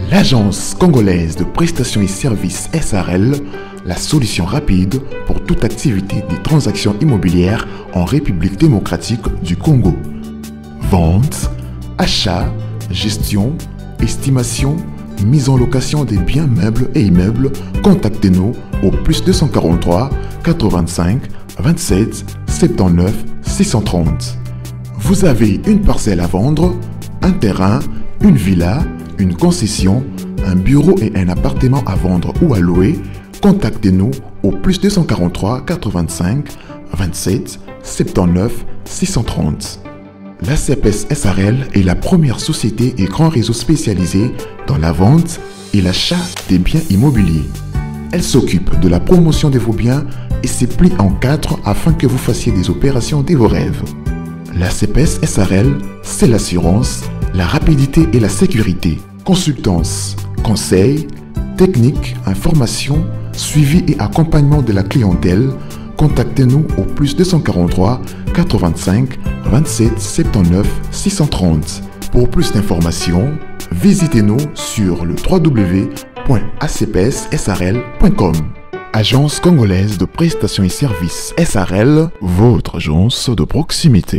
L'Agence congolaise de prestations et services SARL, la solution rapide pour toute activité des transactions immobilières en République démocratique du Congo. Vente, achat, gestion, estimation, mise en location des biens meubles et immeubles, contactez-nous au +243 85 27 79 630. Vous avez une parcelle à vendre, un terrain, une villa, une concession, un bureau et un appartement à vendre ou à louer, contactez-nous au +243 85 27 79 630. L'ACPS SARL est la première société et grand réseau spécialisé dans la vente et l'achat des biens immobiliers. Elle s'occupe de la promotion de vos biens et se plie en 4 afin que vous fassiez des opérations de vos rêves. L'ACPS SARL, c'est l'assurance, la rapidité et la sécurité. Consultance, conseils, techniques, informations, suivi et accompagnement de la clientèle. Contactez-nous au +243 85 27 79 630. Pour plus d'informations, visitez-nous sur le www.acpssarl.com. Agence congolaise de prestations et services SARL, votre agence de proximité.